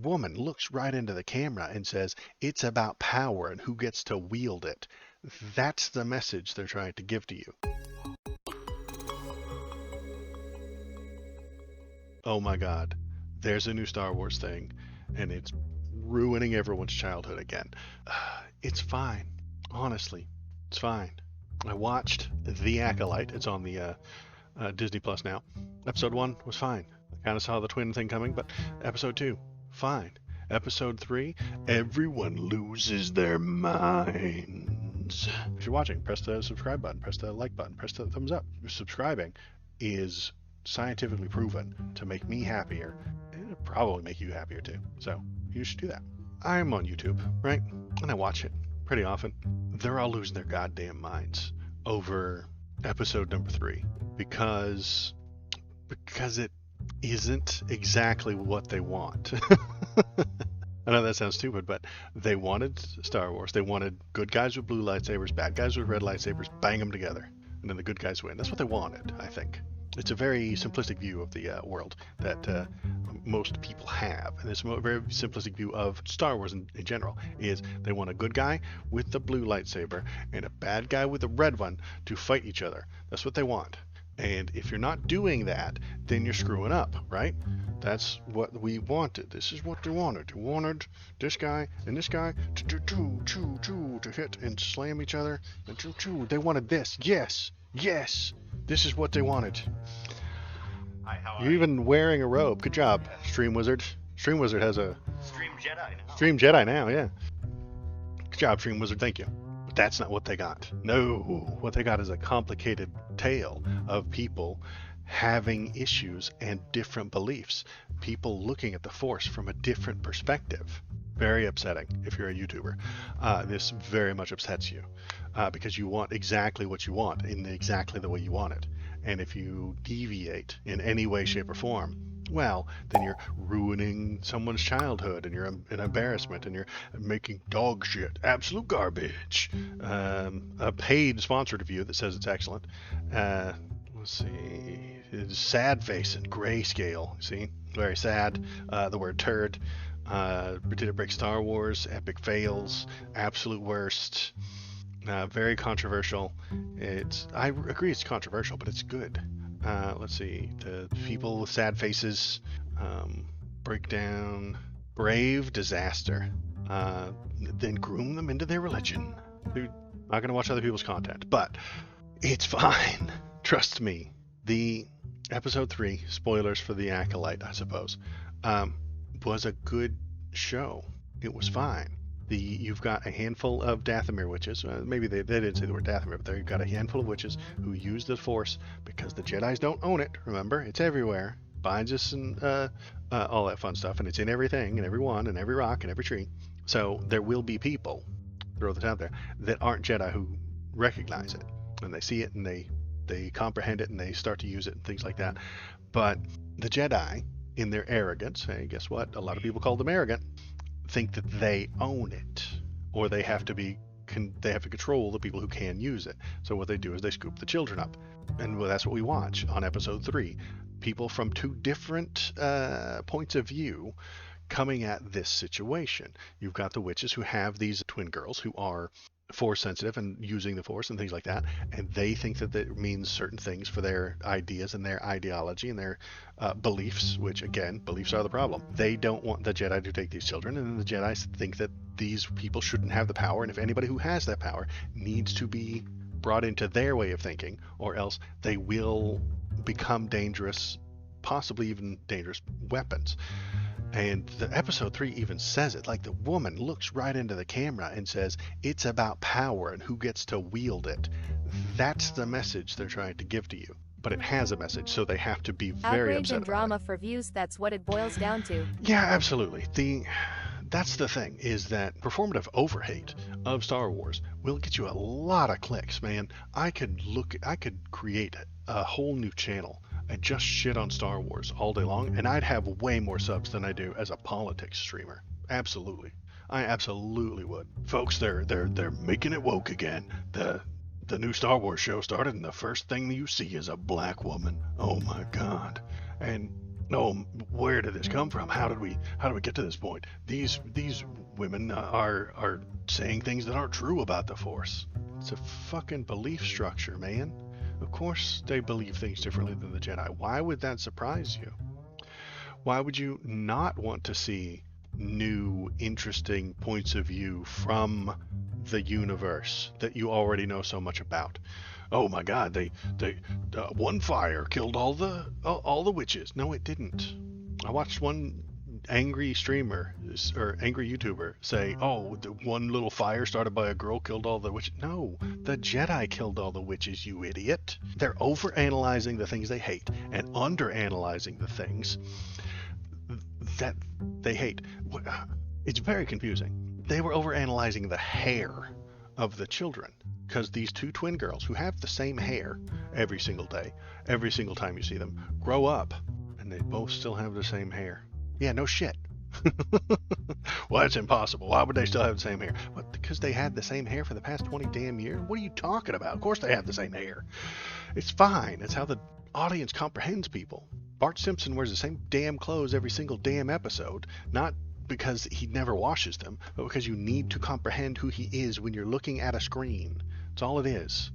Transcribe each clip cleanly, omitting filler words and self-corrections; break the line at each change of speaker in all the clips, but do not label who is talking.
woman looks right into the camera and says, it's about power and who gets to wield it. That's the message they're trying to give to you. Oh my God, there's a new Star Wars thing, and it's ruining everyone's childhood again. It's fine. Honestly, it's fine. I watched The Acolyte. It's on the Disney Plus now. Episode 1 was fine. I kind of saw the twin thing coming, but episode 2, fine. Episode 3, everyone loses their minds. If you're watching, press the subscribe button, press the like button, press the thumbs up. Subscribing is scientifically proven to make me happier, and it'll probably make you happier too. So you should do that. I'm on YouTube, right? And I watch it pretty often. They're all losing their goddamn minds over episode number 3 because it isn't exactly what they want. I know that sounds stupid, but they wanted Star Wars. They wanted good guys with blue lightsabers, bad guys with red lightsabers, bang them together, and then the good guys win. That's what they wanted, I think. It's a very simplistic view of the world that most people have, and it's a very simplistic view of Star Wars in general. Is they want a good guy with the blue lightsaber and a bad guy with the red one to fight each other. That's what they want. And if you're not doing that, then you're screwing up, right? That's what we wanted. This is what they wanted. They wanted this guy and this guy to hit and slam each other. And they wanted this. Yes. This is what they wanted.
Hi, how are
You're even wearing a robe. Good job, Stream Wizard. Stream Wizard has a
Stream Jedi now.
Stream Jedi now, yeah. Good job, Stream Wizard. Thank you. But that's not what they got. No, what they got is a complicated tale of people having issues and different beliefs. People looking at the Force from a different perspective. Very upsetting if you're a YouTuber. This very much upsets you because you want exactly what you want in exactly the way you want it. And if you deviate in any way, shape, or form, well, then you're ruining someone's childhood, and you're an embarrassment, and you're making dog shit, absolute garbage. A paid sponsored review that says it's excellent. Let's see, it's sad face and grayscale. See, very sad. The word turd. Did it break Star Wars? Epic fails. Absolute worst. Very controversial. I agree it's controversial, but it's good. Let's see. The people with sad faces. Breakdown. Brave disaster. Then groom them into their religion. Dude, not gonna watch other people's content, but it's fine. Trust me. The episode 3, spoilers for The Acolyte, I suppose, was a good show. It was fine. You've got a handful of Dathomir witches. Maybe they didn't say the word Dathomir, but you've got a handful of witches who use the Force because the Jedis don't own it. Remember, it's everywhere. Binds us and all that fun stuff, and it's in everything, and everyone, and every rock, and every tree. So there will be people, throw this out there, that aren't Jedi who recognize it, and they see it, and they comprehend it, and they start to use it, and things like that. But the Jedi, in their arrogance, hey, guess what? A lot of people call them arrogant. Think that they own it, or they have to control the people who can use it. So what they do is they scoop the children up, and that's what we watch on episode 3. People from 2 different points of view coming at this situation. You've got the witches who have these twin girls who are Force sensitive and using the Force and things like that, and they think that it means certain things for their ideas and their ideology and their beliefs, which again, beliefs are the problem. They don't want the Jedi to take these children, and then the Jedi think that these people shouldn't have the power, and if anybody who has that power needs to be brought into their way of thinking, or else they will become dangerous, possibly even dangerous weapons. And the episode 3 even says it. Like, the woman looks right into the camera and says, it's about power and who gets to wield it. That's the message they're trying to give to you. But it has a message, so they have to be very
outrage
upset
and
about
drama for views, that's what it boils down to.
Yeah, absolutely. That's the thing, is that performative overhate of Star Wars will get you a lot of clicks, man. I could create a whole new channel and just shit on Star Wars all day long, and I'd have way more subs than I do as a politics streamer. Absolutely. I absolutely would. Folks, they're making it woke again. The new Star Wars show started, and the first thing you see is a black woman. Oh my God. And No, where did this come from? How did we get to this point? These women are saying things that aren't true about the Force. It's a fucking belief structure, man. Of course they believe things differently than the Jedi. Why would that surprise you? Why would you not want to see new, interesting points of view from the universe that you already know so much about? Oh my God, they one fire killed all the witches. No, it didn't. I watched one angry streamer or angry YouTuber say, "Oh, the one little fire started by a girl killed all the witches." No, the Jedi killed all the witches, you idiot. They're overanalyzing the things they hate and underanalyzing the things that they hate. It's very confusing. They were overanalyzing the hair of the children, because these two twin girls who have the same hair every single day, every single time you see them, grow up and they both still have the same hair. Yeah, no shit. Well, that's impossible. Why would they still have the same hair? Well, because they had the same hair for the past 20 damn years. What are you talking about? Of course they have the same hair. It's fine. It's how the audience comprehends people. Bart Simpson wears the same damn clothes every single damn episode, not because he never washes them, but because you need to comprehend who he is when you're looking at a screen. That's all it is.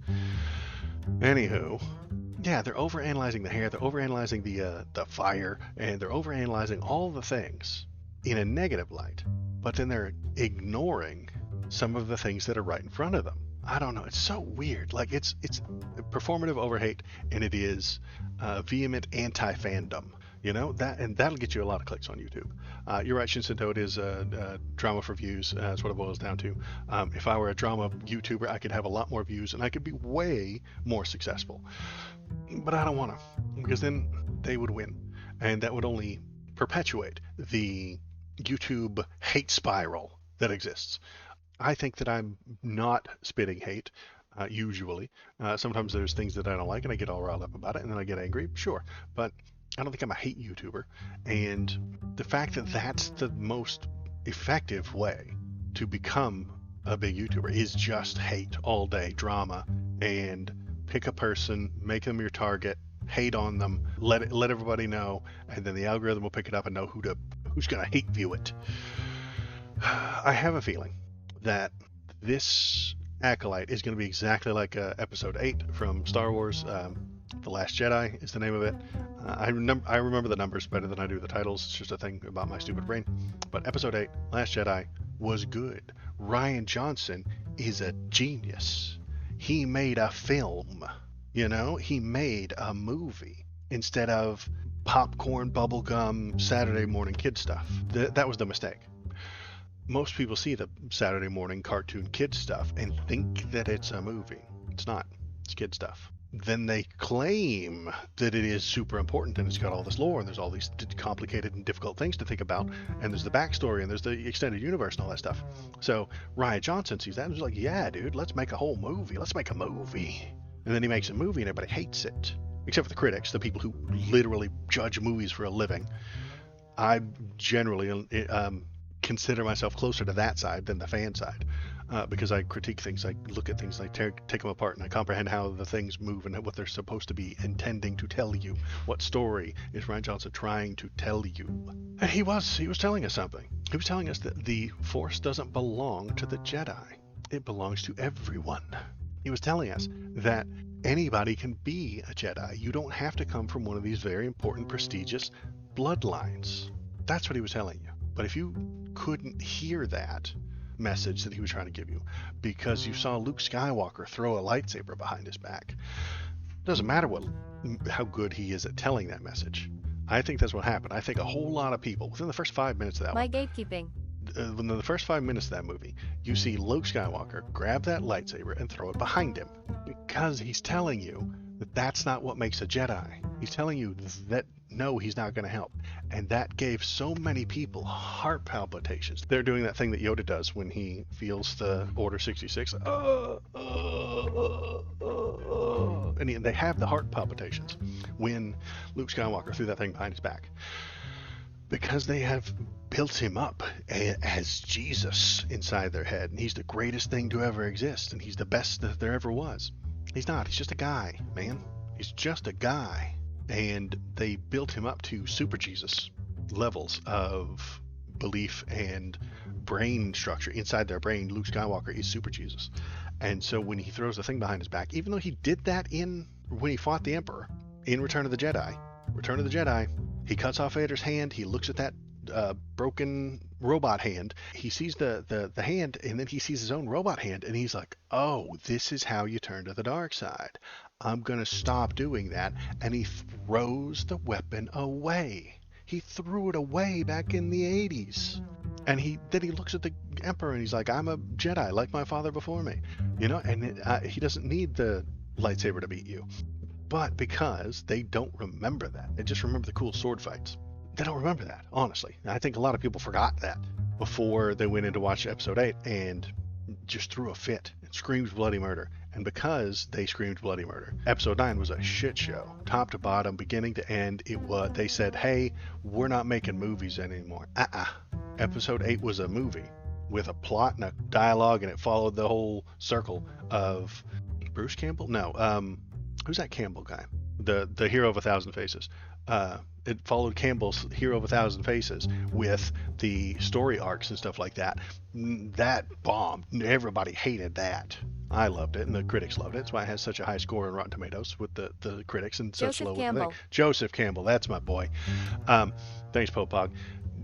Anywho, yeah, they're overanalyzing the hair, they're overanalyzing the fire, and they're overanalyzing all the things in a negative light, but then they're ignoring some of the things that are right in front of them. I don't know. It's so weird. Like it's performative overhate, and it is vehement anti-fandom. You know that, and that'll get you a lot of clicks on YouTube. You're right, Shinsento. It is drama for views. That's what it boils down to. If I were a drama YouTuber, I could have a lot more views, and I could be way more successful. But I don't want to, because then they would win, and that would only perpetuate the YouTube hate spiral that exists. I think that I'm not spitting hate, usually. Sometimes there's things that I don't like and I get all riled up about it and then I get angry, sure. But I don't think I'm a hate YouTuber. And the fact that that's the most effective way to become a big YouTuber is just hate all day, drama, and pick a person, make them your target, hate on them, let everybody know, and then the algorithm will pick it up and know who's going to hate view it. I have a feeling that this Acolyte is going to be exactly like Episode 8 from Star Wars. The Last Jedi is the name of it. I remember the numbers better than I do the titles. It's just a thing about my stupid brain. But Episode 8, Last Jedi, was good. Rian Johnson is a genius. He made a film. You know, he made a movie instead of popcorn, bubblegum, Saturday morning kid stuff. That was the mistake. Most people see the Saturday morning cartoon kid stuff and think that it's a movie. It's not. It's kid stuff. Then they claim that it is super important and it's got all this lore and there's all these complicated and difficult things to think about and there's the backstory and there's the extended universe and all that stuff. So Rian Johnson sees that and is like, yeah, dude, let's make a whole movie. Let's make a movie. And then he makes a movie and everybody hates it. Except for the critics, the people who literally judge movies for a living. I generally consider myself closer to that side than the fan side, because I critique things, I look at things, I take them apart, and I comprehend how the things move and what they're supposed to be intending to tell you. What story is Rian Johnson trying to tell you? And he was telling us something. He was telling us that the Force doesn't belong to the Jedi. It belongs to everyone. He was telling us that anybody can be a Jedi. You don't have to come from one of these very important, prestigious bloodlines. That's what he was telling you. But if you couldn't hear that message that he was trying to give you because you saw Luke Skywalker throw a lightsaber behind his back, it doesn't matter how good he is at telling that message. I think that's what happened. I think a whole lot of people, within the first 5 minutes of that
My gatekeeping.
within the first 5 minutes of that movie, you see Luke Skywalker grab that lightsaber and throw it behind him because he's telling you that that's not what makes a Jedi. He's telling you that no, he's not going to help. And that gave so many people heart palpitations. They're doing that thing that Yoda does when he feels the Order 66. And they have the heart palpitations when Luke Skywalker threw that thing behind his back. Because they have built him up as Jesus inside their head. And he's the greatest thing to ever exist. And he's the best that there ever was. He's not. He's just a guy, man. He's just a guy. and they built him up to Super Jesus levels of belief and brain structure. Inside their brain, Luke Skywalker is Super Jesus. And so when he throws the thing behind his back, even though he did that when he fought the Emperor in Return of the Jedi, he cuts off Vader's hand, he looks at that broken robot hand, he sees the hand, and then he sees his own robot hand, and he's like, oh, this is how you turn to the dark side. I'm gonna stop doing that. And he throws the weapon away. He threw it away back in the 80s. And then he looks at the Emperor and he's like, I'm a Jedi like my father before me. And he doesn't need the lightsaber to beat you. But because they don't remember that, they just remember the cool sword fights. They don't remember that, honestly. I think a lot of people forgot that before they went in to watch episode 8 and just threw a fit and screamed bloody murder. And because they screamed bloody murder, episode 9 was a shit show, top to bottom, beginning to end. They said, hey, we're not making movies anymore. Episode 8 was a movie with a plot and a dialogue, and it followed the whole circle of Bruce Campbell? No, who's that Campbell guy? The hero of 1,000 faces. It followed Campbell's Hero of 1,000 Faces with the story arcs and stuff like that. That bombed. Everybody hated that. I loved it, and the critics loved it. That's why it has such a high score on Rotten Tomatoes with the critics and such low with the thing. Joseph Campbell, that's my boy. Thanks, Popog.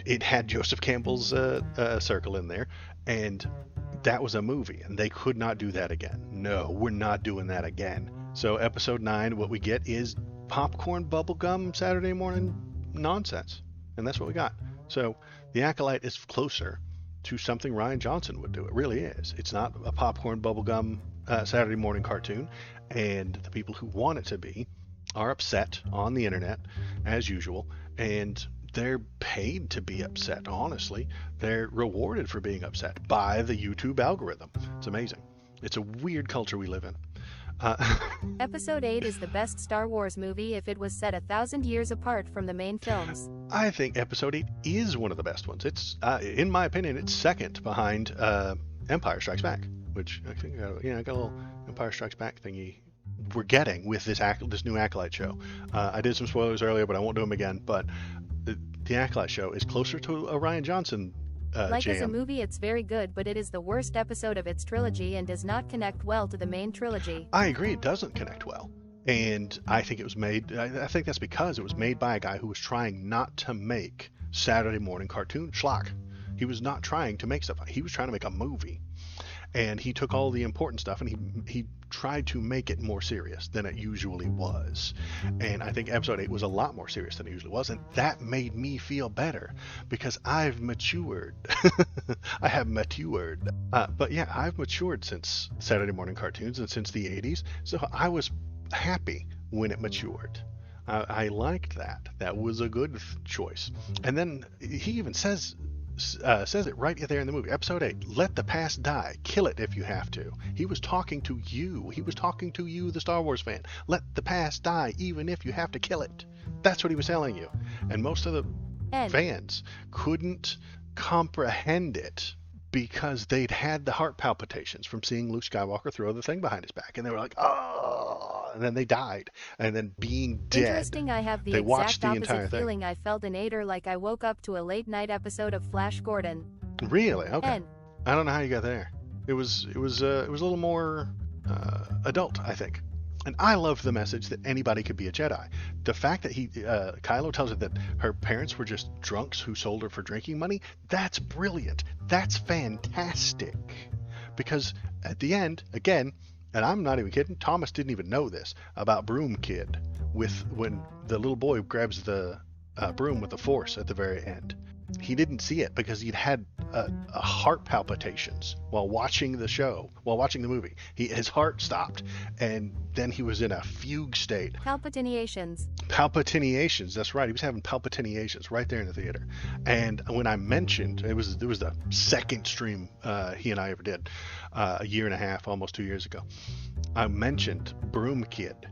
It had Joseph Campbell's circle in there, and that was a movie, and they could not do that again. No, we're not doing that again. So episode 9, what we get is popcorn bubblegum Saturday morning nonsense, and that's what we got. So the Acolyte is closer to something Rian Johnson would do. It really is. It's not a popcorn bubblegum Saturday morning cartoon, and the people who want it to be are upset on the internet as usual, and they're paid to be upset. Honestly, they're rewarded for being upset by the YouTube algorithm. It's amazing. It's a weird culture we live in.
Episode 8 is the best Star Wars movie if it was set 1,000 years apart from the main films.
I think Episode 8 is one of the best ones. It's, in my opinion, it's second behind Empire Strikes Back, which I think, I got a little Empire Strikes Back thingy we're getting with this new Acolyte show. I did some spoilers earlier, but I won't do them again. But the Acolyte show is closer to a Rian Johnson jam.
As a movie, it's very good, but it is the worst episode of its trilogy and does not connect well to the main trilogy.
I agree, it doesn't connect well. And I think it was made, I think that's because it was made by a guy who was trying not to make Saturday morning cartoon schlock. He was not trying to make stuff. He was trying to make a movie. And he took all the important stuff and he tried to make it more serious than it usually was. And I think episode 8 was a lot more serious than it usually was. And that made me feel better because I've matured. I have matured. But yeah, I've matured since Saturday morning cartoons and since the 80s. So I was happy when it matured. I liked that. That was a good choice. And then he even says it right there in the movie. Episode 8, let the past die. Kill it if you have to. He was talking to you. He was talking to you, the Star Wars fan. Let the past die, even if you have to kill it. That's what he was telling you. And most of the fans couldn't comprehend it because they'd had the heart palpitations from seeing Luke Skywalker throw the thing behind his back. And they were like, oh, and then they died. And then being dead,
interesting, I have the exact opposite feeling I felt in 8, like I woke up to a late night episode of Flash Gordon.
Really? Okay. I don't know how you got there. It was a little more adult, I think. And I loved the message that anybody could be a Jedi. The fact that Kylo tells her that her parents were just drunks who sold her for drinking money, that's brilliant. That's fantastic. Because at the end, again, and I'm not even kidding, Thomas didn't even know this about Broom Kid when the little boy grabs the broom with the Force at the very end. He didn't see it because he'd had a heart palpitations while watching the movie. His heart stopped, and then he was in a fugue state.
Palpitations,
that's right. He was having palpitations right there in the theater. And when I mentioned, it was the second stream he and I ever did, a year and a half, almost 2 years ago. I mentioned Broom Kid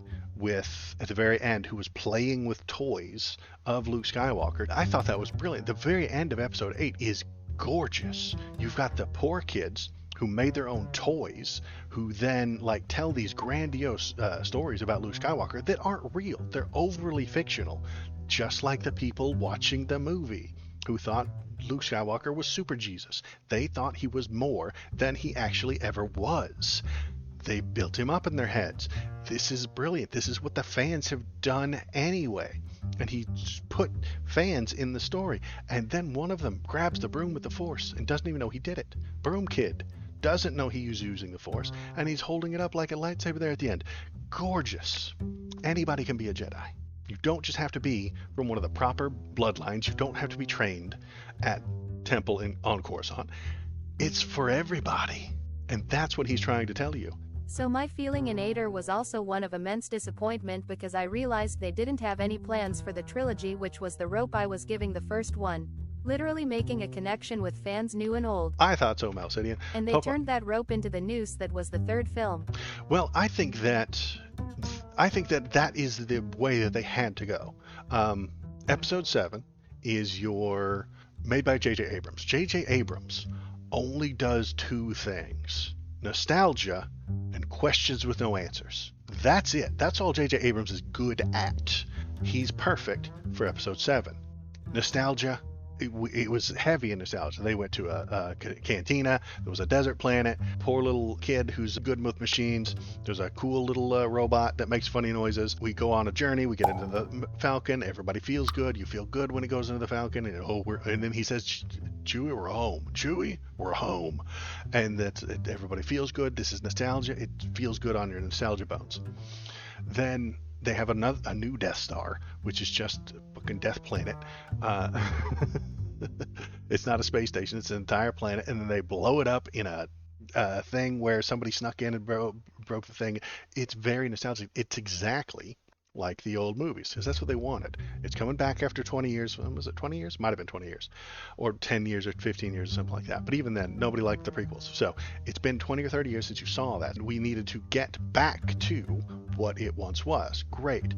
at the very end, who was playing with toys of Luke Skywalker. I thought that was brilliant. The very end of episode 8 is gorgeous. You've got the poor kids who made their own toys, who then like tell these grandiose stories about Luke Skywalker that aren't real. They're overly fictional, just like the people watching the movie who thought Luke Skywalker was Super Jesus. They thought he was more than he actually ever was. They built him up in their heads. This is brilliant. This is what the fans have done anyway. And he put fans in the story. And then one of them grabs the broom with the Force and doesn't even know he did it. Broom Kid doesn't know he's using the Force. And he's holding it up like a lightsaber there at the end. Gorgeous. Anybody can be a Jedi. You don't just have to be from one of the proper bloodlines. You don't have to be trained at Temple on Coruscant. It's for everybody. And that's what he's trying to tell you.
So my feeling in Ader was also one of immense disappointment because I realized they didn't have any plans for the trilogy, which was the rope I was giving the first one. Literally making a connection with fans new and old.
I thought so, Malcidian.
And they turned that rope into the noose that was the third film.
Well, I think that that is the way that they had to go. Episode 7 is made by J.J. Abrams. J.J. Abrams only does two things: nostalgia and questions with no answers. That's it. That's all J.J. Abrams is good at. He's perfect for episode 7. Nostalgia. It was heavy in nostalgia. They went to a cantina. There was a desert planet. Poor little kid who's good with machines. There's a cool little robot that makes funny noises. We go on a journey. We get into the Falcon. Everybody feels good. You feel good when it goes into the Falcon. And then he says, Chewie, we're home. Chewie, we're home. And everybody feels good. This is nostalgia. It feels good on your nostalgia bones. Then they have a new Death Star, which is just a fucking death planet. It's not a space station. It's an entire planet. And then they blow it up in a thing where somebody snuck in and broke the thing. It's very nostalgic. It's exactly like the old movies, because that's what they wanted. It's coming back after 20 years. Was it 20 years? Might have been 20 years. Or 10 years or 15 years or something like that. But even then, nobody liked the prequels. So it's been 20 or 30 years since you saw that. And we needed to get back to what it once was. Great.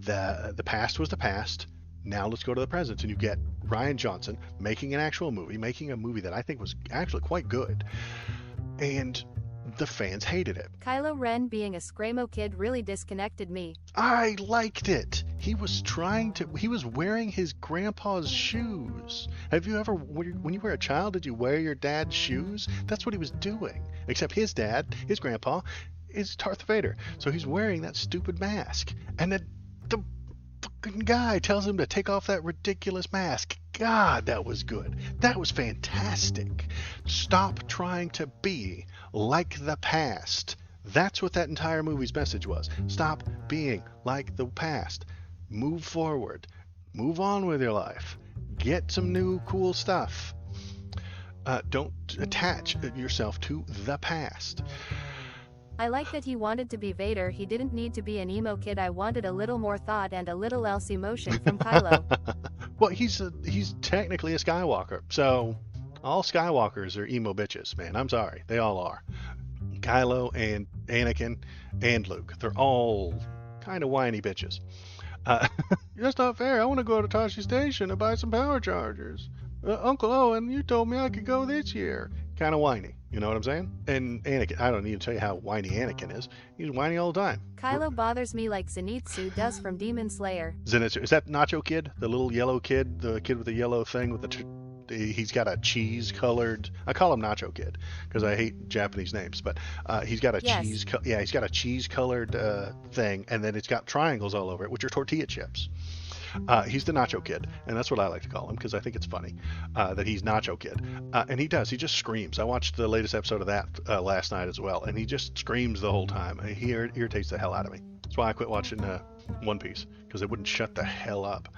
The past was the past. Now let's go to the present. And you get Rian Johnson making an actual movie, making a movie that I think was actually quite good. And the fans hated it.
Kylo Ren being a Scramo kid really disconnected me.
I liked it. He was wearing his grandpa's shoes. Have you ever, when you were a child, did you wear your dad's shoes? That's what he was doing. Except his dad, his grandpa, is Darth Vader. So he's wearing that stupid mask. And the fucking guy tells him to take off that ridiculous mask. God, that was good. That was fantastic. Stop trying to be like the past. That's what that entire movie's message was. Stop being like the past. Move forward. Move on with your life. Get some new cool stuff. Don't attach yourself to the past.
I like that he wanted to be Vader. He didn't need to be an emo kid. I wanted a little more thought and a little else emotion from Kylo.
Well, he's technically a Skywalker. So all Skywalkers are emo bitches, man. I'm sorry. They all are. Kylo and Anakin and Luke. They're all kind of whiny bitches. That's not fair. I want to go to Tashi Station and buy some power chargers. Uncle Owen, you told me I could go this year. Kind of whiny. You know what I'm saying? And Anakin, I don't need to tell you how whiny Anakin is. He's whiny all the time.
Kylo bothers me like Zenitsu does from Demon Slayer.
Zenitsu. Is that Nacho Kid? The little yellow kid? The kid with the yellow thing with he's got a cheese-colored... I call him Nacho Kid because I hate Japanese names, but he's got a he's got a cheese-colored thing, and then it's got triangles all over it, which are tortilla chips. He's the Nacho Kid, and that's what I like to call him because I think it's funny that he's Nacho Kid. And he just screams. I watched the latest episode of that last night as well, and he just screams the whole time. He irritates the hell out of me. That's why I quit watching One Piece, because it wouldn't shut the hell up.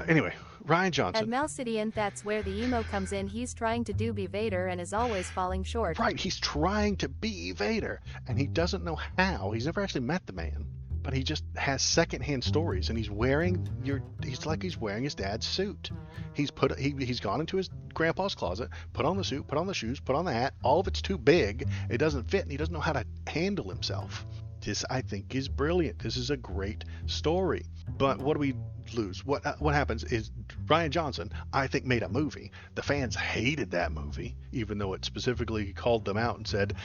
Anyway, Rian Johnson.
At Malcidian, that's where the emo comes in. He's trying to be Vader and is always falling short.
Right, he's trying to be Vader, and he doesn't know how. He's never actually met the man. But he just has secondhand stories, and he's wearing his dad's suit. He's gone into his grandpa's closet, put on the suit, put on the shoes, put on the hat. All of it's too big. It doesn't fit, and he doesn't know how to handle himself. This, I think, is brilliant. This is a great story. But what do we lose? What happens is Rian Johnson, I think, made a movie. The fans hated that movie, even though it specifically called them out and said,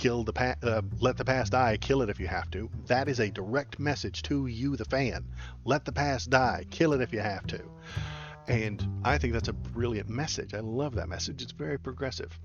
let the past die, kill it if you have to. That is a direct message to you, the fan. Let the past die, kill it if you have to. And I think that's a brilliant message. I love that message. It's very progressive.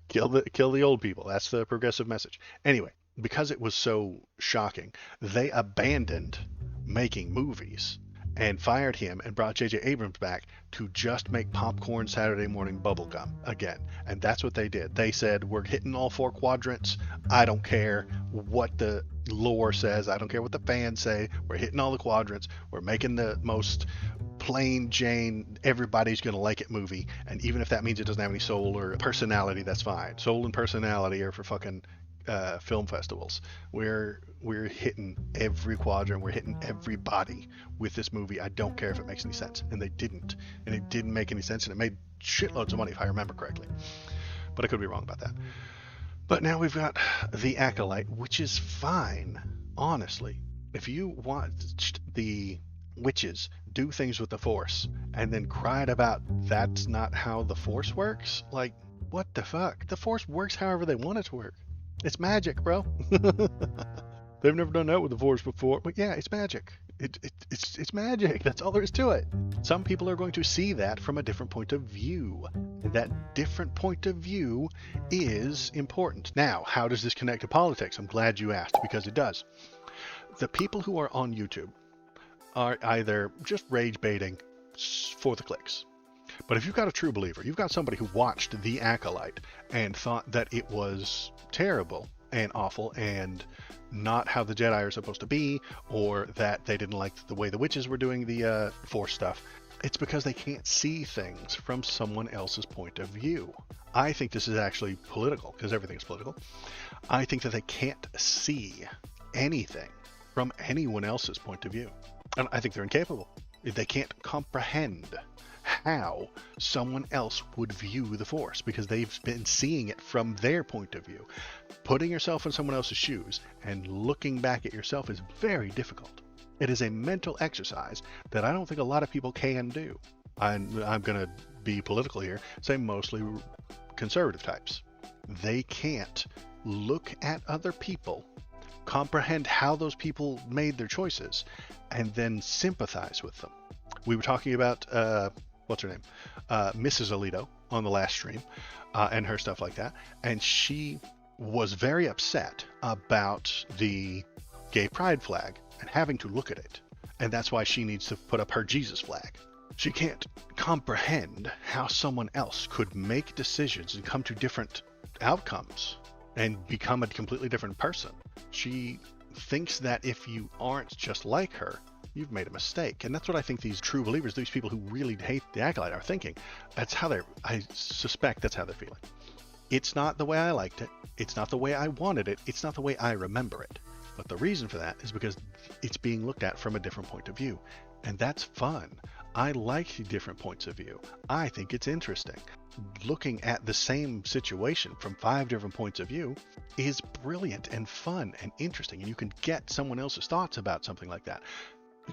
Kill the old people. That's the progressive message. Anyway, because it was so shocking, they abandoned making movies and fired him and brought J.J. Abrams back to just make popcorn Saturday morning bubblegum again. And that's what they did. They said, we're hitting all 4 quadrants. I don't care what the lore says. I don't care what the fans say. We're hitting all the quadrants. We're making the most plain Jane, everybody's going to like it movie. And even if that means it doesn't have any soul or personality, that's fine. Soul and personality are for fucking film festivals. We're hitting every quadrant. We're hitting everybody with this movie. I don't care if it makes any sense. And they didn't. And it didn't make any sense. And it made shitloads of money, if I remember correctly. But I could be wrong about that. But now we've got The Acolyte, which is fine, honestly. If you watched the witches do things with the Force and then cried about that's not how the Force works, like, what the fuck? The Force works however they want it to work. It's magic, bro. They've never done that with the Force before, but yeah, it's magic. It's magic. That's all there is to it. Some people are going to see that from a different point of view. And that different point of view is important. Now, how does this connect to politics? I'm glad you asked, because it does. The people who are on YouTube are either just rage baiting for the clicks. But if you've got a true believer, you've got somebody who watched The Acolyte and thought that it was terrible and awful and not how the Jedi are supposed to be, or that they didn't like the way the witches were doing the Force stuff, it's because they can't see things from someone else's point of view. I think this is actually political, because everything's political. I think that they can't see anything from anyone else's point of view. And I think they're incapable. They can't comprehend how someone else would view the Force, because they've been seeing it from their point of view. Putting yourself in someone else's shoes and looking back at yourself is very difficult. It is a mental exercise that I don't think a lot of people can do. I'm going to be political here, say mostly conservative types. They can't look at other people, comprehend how those people made their choices, and then sympathize with them. We were talking about what's her name, Mrs. Alito, on the last stream, and her stuff like that, and she was very upset about the gay pride flag and having to look at it, and that's why she needs to put up her Jesus flag. She can't comprehend how someone else could make decisions and come to different outcomes and become a completely different person. She thinks that if you aren't just like her, you've made a mistake. And that's what I think these true believers, these people who really hate the Acolyte, are thinking. That's how I suspect that's how they're feeling. It's not the way I liked it. It's not the way I wanted it. It's not the way I remember it. But the reason for that is because it's being looked at from a different point of view. And that's fun. I like different points of view. I think it's interesting. Looking at the same situation from 5 different points of view is brilliant and fun and interesting. And you can get someone else's thoughts about something like that.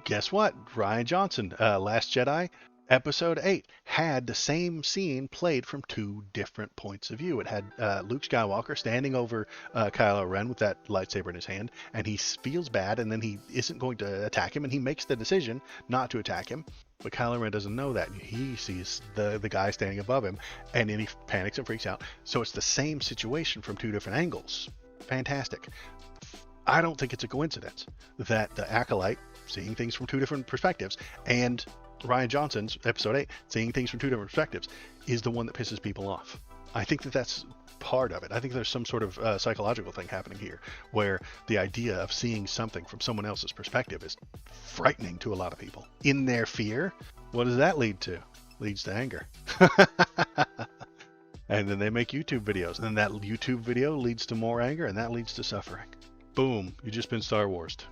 Guess what? Rian Johnson, Last Jedi, Episode 8, had the same scene played from 2 different points of view. It had Luke Skywalker standing over Kylo Ren with that lightsaber in his hand, and he feels bad, and then he isn't going to attack him, and he makes the decision not to attack him. But Kylo Ren doesn't know that. He sees the guy standing above him, and then he panics and freaks out. So it's the same situation from 2 different angles. Fantastic. I don't think it's a coincidence that the Acolyte, seeing things from 2 different perspectives, and Rian Johnson's Episode 8, seeing things from 2 different perspectives, is the one that pisses people off. I think that that's part of it. I think there's some sort of psychological thing happening here, where the idea of seeing something from someone else's perspective is frightening to a lot of people. In their fear, what does that lead to? Leads to anger. And then they make YouTube videos, and then that YouTube video leads to more anger, and that leads to suffering. Boom, you just been Star Wars'd.